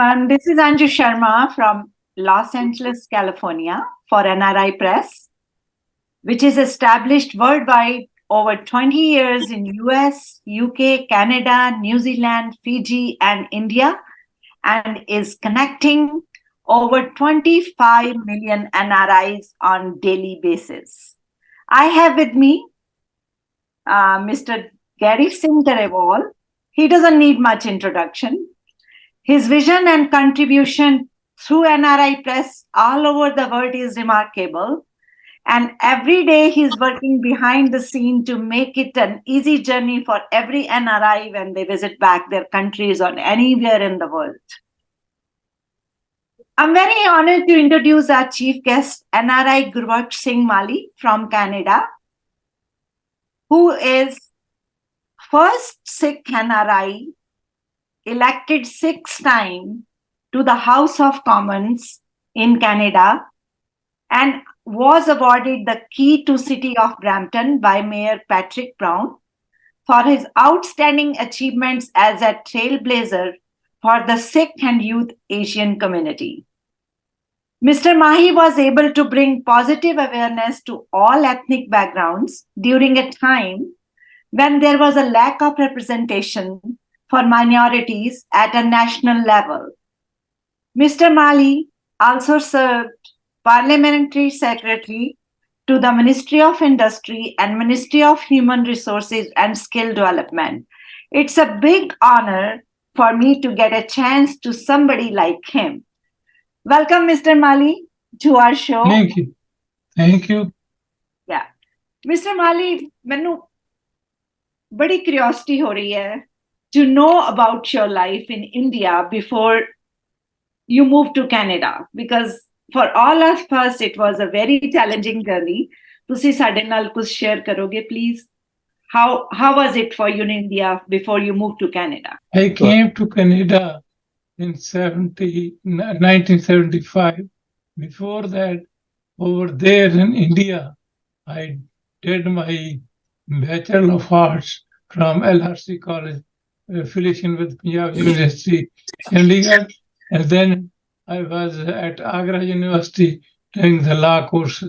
everyone. This is Anju Sharma from Los Angeles, California for NRI Press, which is established worldwide over 20 years in US, UK, Canada, New Zealand, Fiji, and India, and is connecting over 25 million NRIs on daily basis. I have with me Mr. Gary Singh Malhi. He doesn't need much introduction. His vision and contribution through NRI Press all over the world is remarkable. And every day he's working behind the scene to make it an easy journey for every NRI when they visit back their countries or anywhere in the world. I'm very honored to introduce our chief guest, NRI Gurbax Singh Malhi from Canada, who is first Sikh NRI elected 6th time to the House of Commons in Canada and was awarded the key to City of Brampton by Mayor Patrick Brown for his outstanding achievements as a trailblazer for the Sikh and youth Asian community. Mr. Malhi was able to bring positive awareness to all ethnic backgrounds during a time when there was a lack of representation for minorities at a national level. Mr. Malhi also served Parliamentary Secretary to the Ministry of Industry and Ministry of Human Resources and Skill Development. It's a big honor for me to get a chance to somebody like him. Welcome, Mr. Malhi, to our show. Thank you. Thank you. Yeah. Mr. Malhi, मैंने बड़ी curiosity हो रही है to know about your life in India before you moved to Canada, because for all of us it was a very challenging journey. ਤੁਸੀਂ ਸਾਡੇ ਨਾਲ ਕੁਝ share ਕਰੋਗੇ, please? How was it for you in India before you moved to Canada? I came to Canada in 1975. Before that, over there in India, I did my Bachelor of Arts from LRC College, affiliation with Punjab University, Chandigarh, and then I was at Agra University doing the law course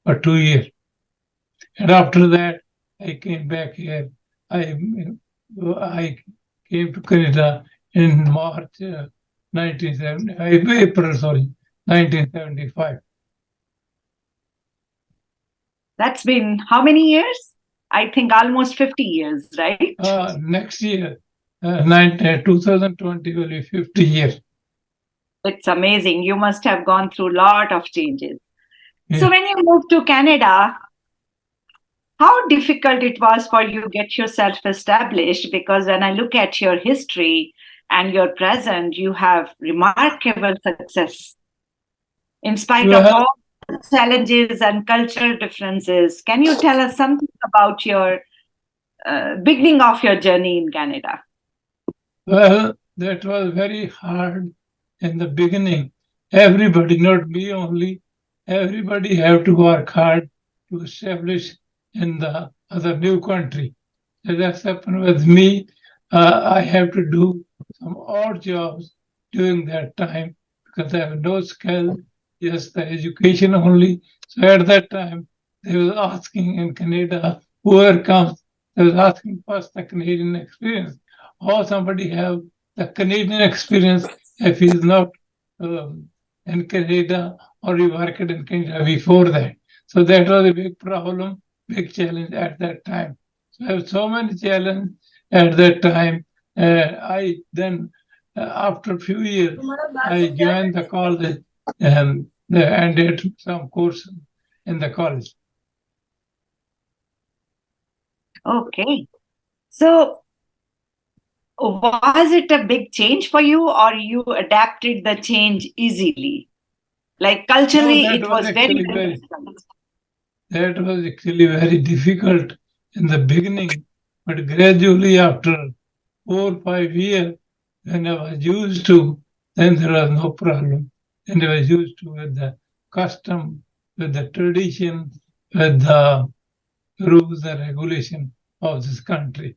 for 2 years. And after that, I came back here. I came to Canada in March 1975. That's been how many years? I think almost 50 years, right? Next year, 2020 will be 50 years. It's amazing. You must have gone through a lot of changes. Yeah. So when you moved to Canada, how difficult it was for you to get yourself established? Because when I look at your history and your present, you have remarkable success in spite of all the challenges and cultural differences. Can you tell us something about your beginning of your journey in Canada? Well, that was very hard in the beginning. Everybody, not me only, everybody have to work hard to establish in the other new country. That's happened with me. I have to do some odd jobs during that time because I have no skill, just the education only. So at that time, they were asking in Canada, whoever comes, they was asking first the Canadian experience. Or somebody have the Canadian experience if he is not in Canada or he worked in Canada before that. So that was a big problem, big challenge at that time. So I have so many challenges at that time. I then, after a few years, I joined the college and did some courses in the college. Okay. So was it a big change for you, or you adapted the change easily? Like culturally, No, it was very difficult. That was actually very difficult in the beginning, but gradually after 4 or 5 years, when I was used to, then there was no problem. And I was used to with the custom, with the tradition, with the rules and regulation of this country.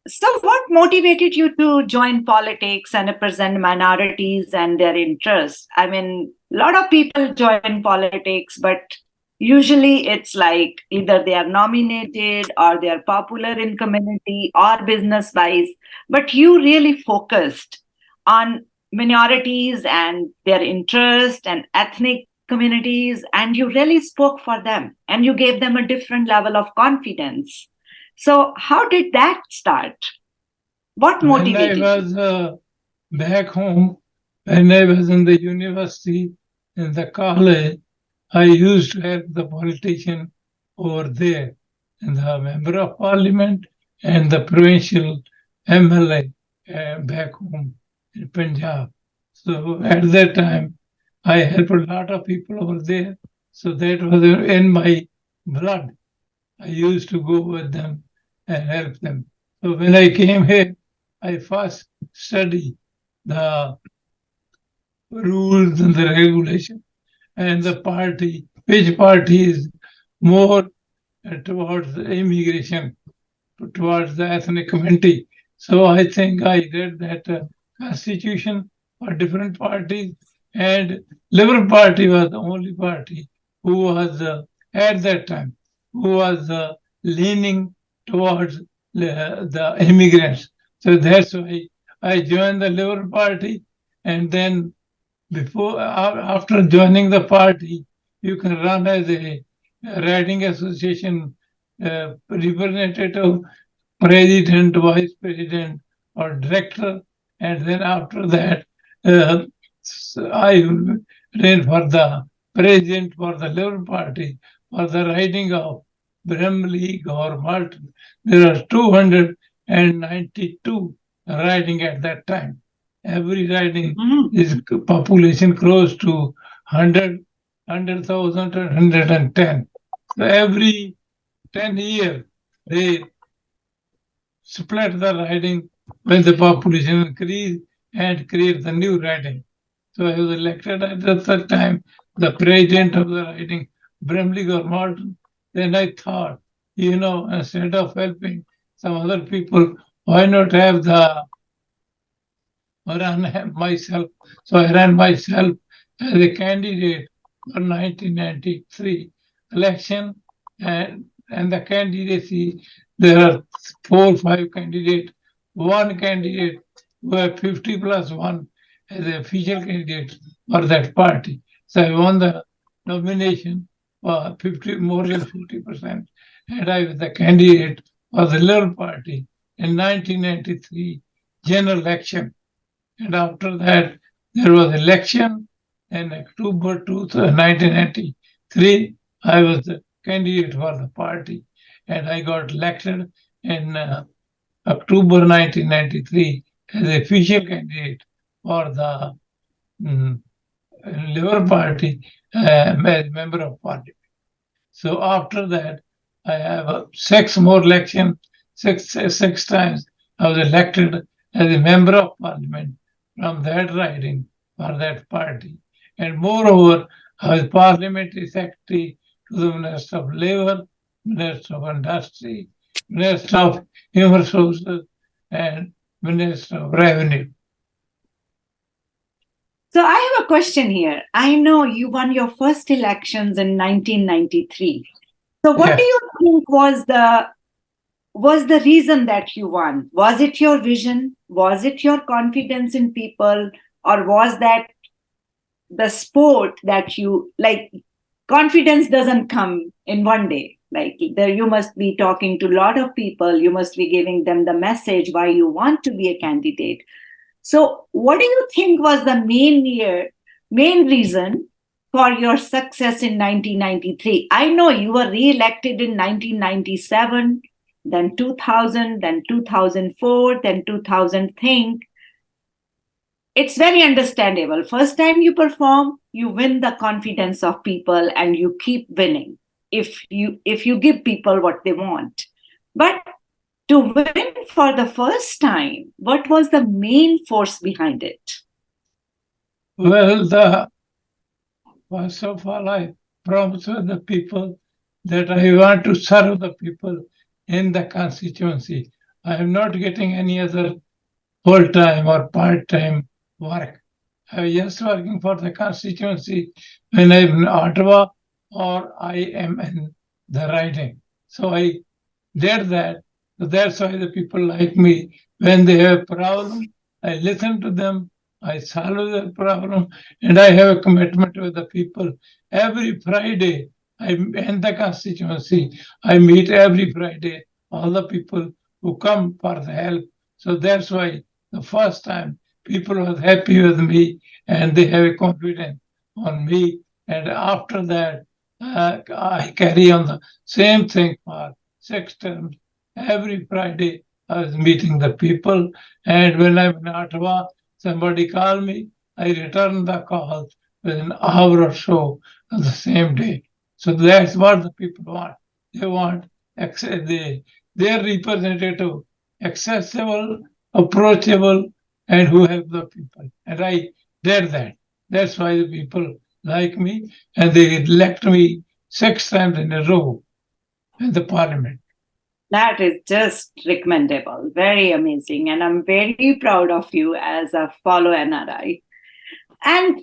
So, what motivated you to join politics and represent minorities and their interests? I mean, a lot of people join politics, but usually it's like either they are nominated or they are popular in community or business wise. But you really focused on minorities and their interest and ethnic communities, and you really spoke for them and you gave them a different level of confidence. So, how did that start? What When I motivated you? was back home, when I was in the university, in the college, I used to help the politician over there, and the member of parliament and the provincial MLA back home in Punjab. So at that time, I helped a lot of people over there. So that was in my blood. I used to go with them and help them. So when I came here, I first studied the rules and the regulation and the party, which party is more towards the immigration, towards the ethnic community. So I think I read that constitution for different parties, and Liberal Party was the only party who was at that time who was leaning towards the immigrants. So that's why I joined the Liberal Party, and then after joining the party, you can run as a riding association representative, president, vice president, or director, and then after that, uh, I ran for the president for the Liberal Party for the riding of Bramley or Malton. There are 292 riding at that time. Every riding Mhm. is population close to 100,000 and 110. So every 10 years, they split the riding when the population increase and create the new riding. So I was elected at the third time, the president of the riding, Bramley or Martin. Then I thought, instead of helping some other people, why not have the run myself? So I ran myself as a candidate for 1993 election, and the candidacy, there are 4 or 5 candidates. One candidate who had 50 plus one as the official candidate for that party. So I won the nomination for 50, more than 50%, and I was the candidate for the Liberal Party in 1993 general election. And after that, there was election in October 1993. I was the candidate for the party, and I got elected in October 1993 as the official candidate for the mm, Labour Party as member of parliament. So after that, I have 6 more elections. Six times I was elected as a member of parliament from that riding for that party. And moreover, I was parliamentary secretary to the Minister of Labour, Minister of Industry, Minister of Human Resources, and Minister of Revenue. So, I have a question here. I know you won your first elections in 1993. So, what do Yeah. you think was the reason that you won? Was it your vision? Was it your confidence in people? Or was that the sport that you like? Confidence doesn't come in one day. Like there, you must be talking to a lot of people. You must be giving them the message why you want to be a candidate. So, what do you think was the main reason for your success in 1993? I know you were re-elected in 1997, then 2000, then 2004, then 2000. Think it's very understandable. First time you perform, you win the confidence of people, and you keep winning if you give people what they want. But to win for the first time, what was the main force behind it? Well, first of all, I promised the people that I want to serve the people in the constituency. I am not getting any other full-time or part-time work. I was just working for the constituency when I'm in Ottawa or I am in the riding. So I did that. So that's why the people like me. When they have a problem, I listen to them, I solve the problem, and I have a commitment with the people. Every Friday, I'm in the constituency. I meet every Friday all the people who come for the help. So that's why the first time people were happy with me and they have a confidence on me. And after that, I carry on the same thing for 6 terms. Every Friday, I was meeting the people. And when I'm in Ottawa, somebody call me, I return the call within an hour or so of the same day. So that's what the people want. They want their representative accessible, approachable, and who help the people. And I did that. That's why the people like me, and they elect me 6 times in a row in the parliament. That is just recommendable. Very amazing. And I'm very proud of you as a follow NRI. And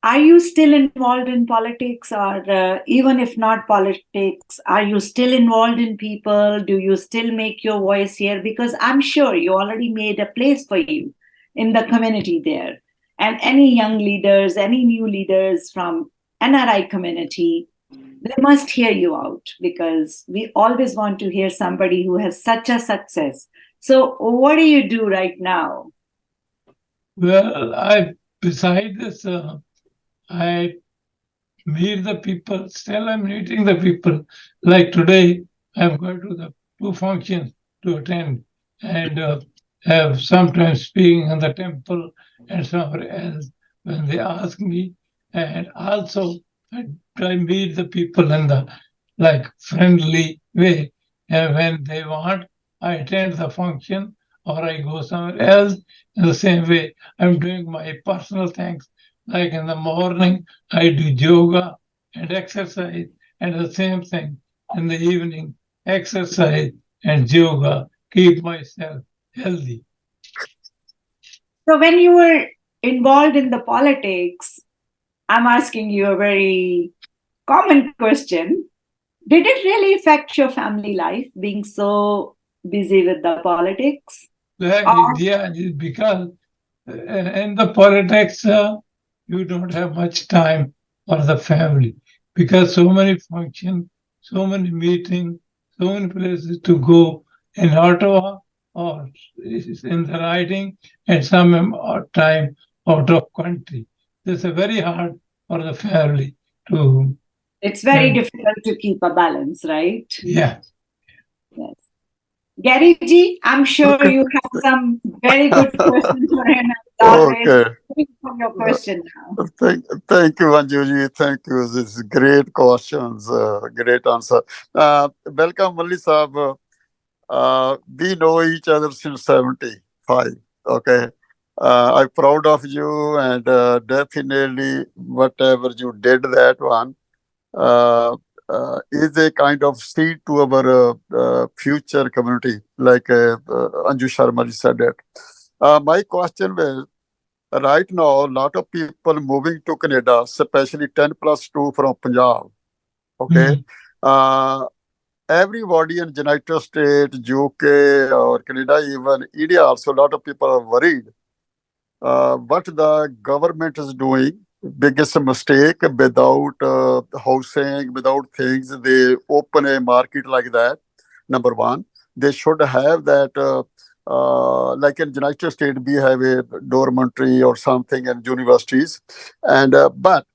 are you still involved in politics, or even if not politics, are you still involved in people? Do you still make your voice here? Because I'm sure you already made a place for you in the community there. And any young leaders, any new leaders from NRI community, they must hear you out, because we always want to hear somebody who has such a success. So what do you do right now? Well, beside this, I meet the people. Still, I'm meeting the people. Like today, I'm going to the 2 functions to attend, and have sometimes speaking in the temple and somewhere else when they ask me. And also, I, I meet the people in the like friendly way. And when they want, I attend the function or I go somewhere else in the same way. I'm doing my personal things. Like in the morning, I do yoga and exercise, and the same thing in the evening, exercise and yoga, keep myself healthy. So when you were involved in the politics, I'm asking you a very common question. Did it really affect your family life being so busy with the politics? Or Yeah, because in the politics, you don't have much time for the family because so many functions, so many meetings, so many places to go in Ottawa or in the riding, and some time out of country. It's very hard for the family to. it's very difficult to keep a balance, right? Yeah. Yes. Gary G, I'm sure Okay. you have some very good questions for him. Always Okay. waiting for your question now. Thank you, Anjuji. Thank you. This is great questions. Great answer. Welcome, Malli Saab. We know each other since 75. Okay. I'm proud of you, and definitely whatever you did that one uh, is a kind of seed to our future community, like Anju Sharma ji said that. My question was, right now, a lot of people moving to Canada, especially 10 plus 2 from Punjab. Okay. Mm. Uh, Everybody in United States, UK, or Canada, even India, also a lot of people are worried what the government is doing. Biggest mistake without housing, without things. They open a market like that. Number one, they should have that. Like in United States, we have a dormitory or something in universities, and but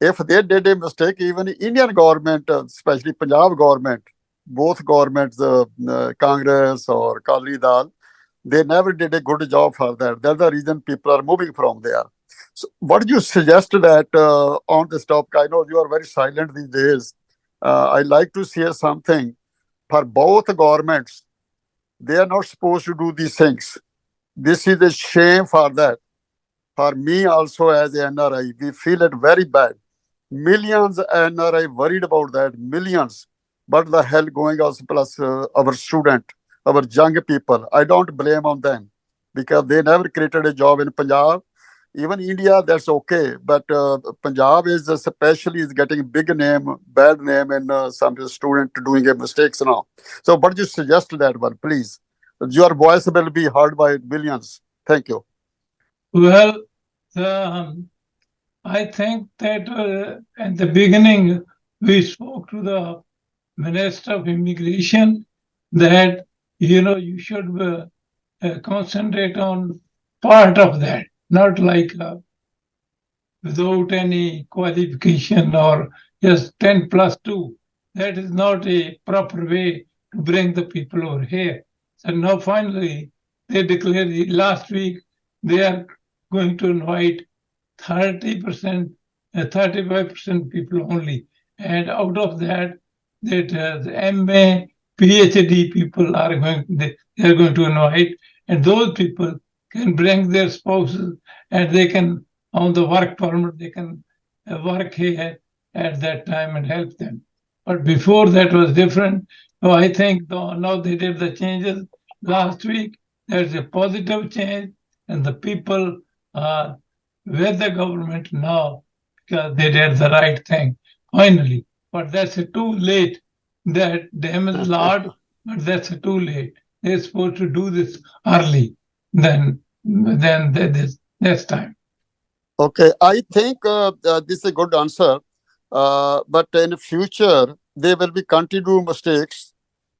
if they did a mistake, even Indian government, especially Punjab government, both governments, Congress or Akali Dal, they never did a good job for that. That's the reason people are moving from there. So, what do you suggest that on this topic? I know you are very silent these days. I like to say something for both governments. They are not supposed to do these things. This is a shame for that. For me also as a NRI, we feel it very bad. Millions NRI worried about that, millions. But the hell going on plus our student. our young people. I don't blame on them because they never created a job in Punjab. Even India, that's okay, but Punjab is especially is getting big name, bad name, and some student doing a mistakes now. So, but you suggest that one, please. Your voice will be heard by millions. Thank you. Well, um, I think that at the beginning we spoke to the Minister of Immigration that you should concentrate on part of that, not like without any qualification or just 10 plus 2. That is not a proper way to bring the people over here. So now finally they declared last week they are going to invite 30%, 35% people only. And out of that, the MA, PhD people they are going to invite, and those people can bring their spouses, and they can on the work permit they can work here at that time and help them. But before that was different. So I think now they did the changes last week. There's a positive change, and the people are with the government now because they did the right thing finally. But that's too late. That damn is Lord, but that's too late. They're supposed to do this early than this time. Okay, I think this is a good answer. But in future, there will be continue mistakes.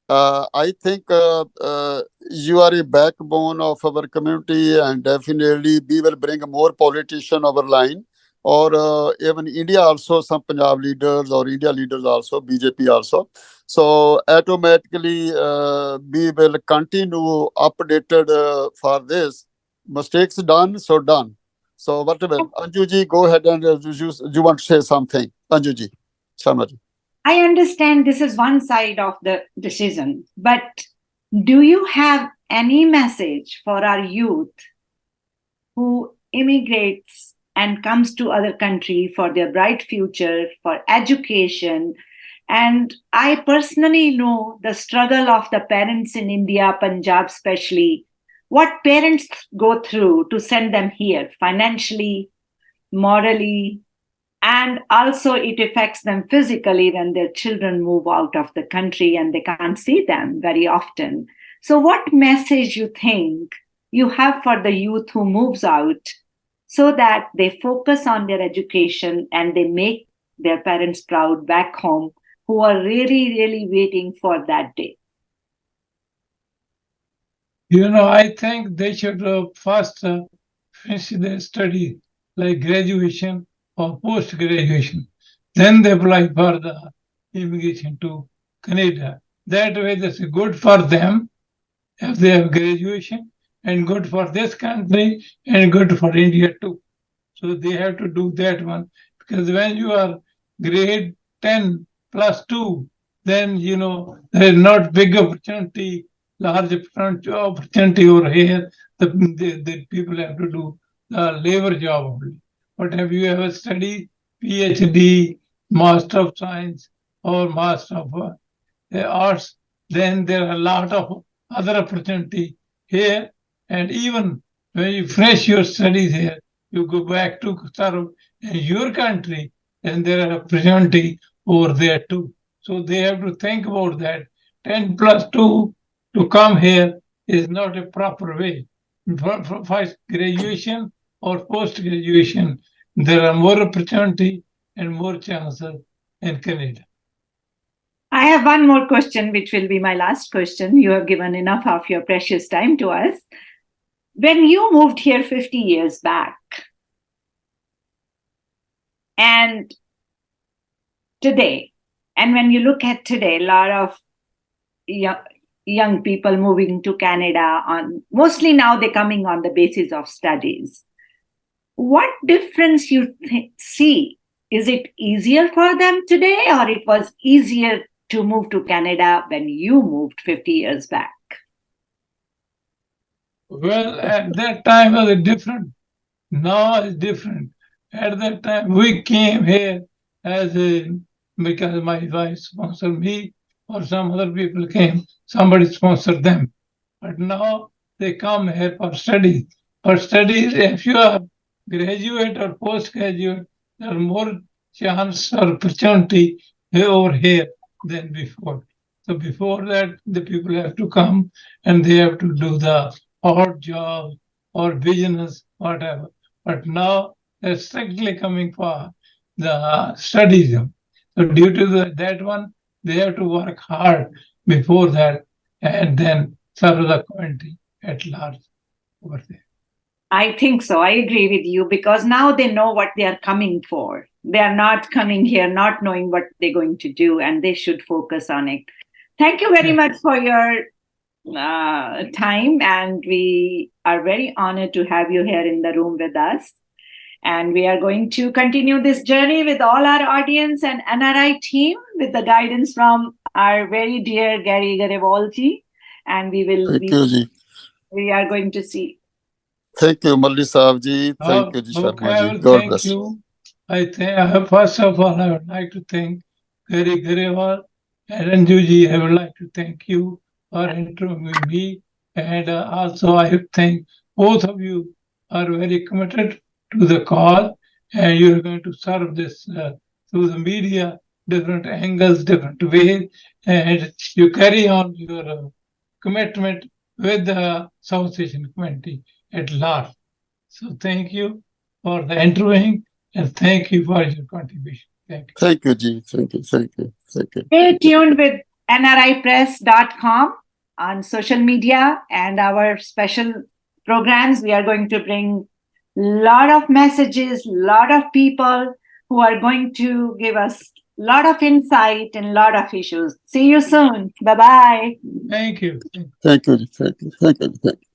I think you are a backbone of our community, and definitely we will bring more politician over line. Or even India also, some Punjab leaders or India leaders also, BJP also. So automatically we will continue updated for this. Mistakes done, so done. So whatever. Anjuji, go ahead and you want to say something. Anjuji, Sharmaji. I understand this is one side of the decision, but do you have any message for our youth who immigrates and comes to other country for their bright future, for education? And I personally know the struggle of the parents in India, Punjab especially, what parents go through to send them here financially, morally, and also it affects them physically when their children move out of the country and they can't see them very often. So what message you think you have for the youth who moves out so that they focus on their education and they make their parents proud back home, who are really really waiting for that day? I think they should first finish their study, like graduation or post graduation. Then they apply for the immigration to Canada. That way, that's good for them if they have graduation, and good for this country, and good for India too. So they have to do that one, because when you are grade 10 plus 2, then there is not big opportunity, large opportunity over here. The people have to do the labor job only. But if you have a study PhD, Master of Science, or Master of arts, then there are a lot of other opportunity here. And even when you finish your studies here, you go back to serve in your country, and there are opportunity over there too. So they have to think about that. 10 plus 2 to come here is not a proper way. For first graduation or post graduation, there are more opportunity and more chances in Canada. I have one more question, which will be my last question. You have given enough of your precious time to us. When you moved here 50 years back, and today, and when you look at today, a lot of young people moving to Canada on mostly now they're coming on the basis of studies. What difference you see? Is it easier for them today, or it was easier to move to Canada when you moved 50 years back? Well, at that time was different. Now it's different. At that time we came here as a because my wife sponsored me, or some other people came, somebody sponsored them. but now they come here for studies. For studies, if you are graduate or postgraduate, there are more chance or opportunity over here than before. So before that, the people have to come and they have to do the odd job or business, whatever. But now they're strictly coming for the studies. So due to that one, they have to work hard before that and then serve the community at large over there. I think so. I agree with you because now they know what they are coming for. They are not coming here not knowing what they're going to do, and they should focus on it. Thank you very Yeah. much for your time, and we are very honored to have you here in the room with us. And we are going to continue this journey with all our audience and NRI team with the guidance from our very dear Gary Garibaldi. And Thank you, ji. we are going to see. Thank you, Malli Saab ji. Thank you, ji, Okay, Sharma I ji. will God thank bless. you. First of all, I would like to thank Gary Garewal and Ranjuji. I would like to thank you for interviewing me. And also, I thank both of you are very committed to the cause, and you're going to serve this through the media, different angles, different ways, and you carry on your commitment with the South Asian community at large. So thank you for the interviewing and thank you for your contribution. Thank you. Thank you, ji. Thank you. Thank you. Thank you. Stay tuned with NRIpress.com on social media and our special programs. We are going to bring a lot of messages, a lot of people who are going to give us a lot of insight and a lot of issues. See you soon. Bye-bye. Thank you. Thank you. Thank you. Thank you. Thank you.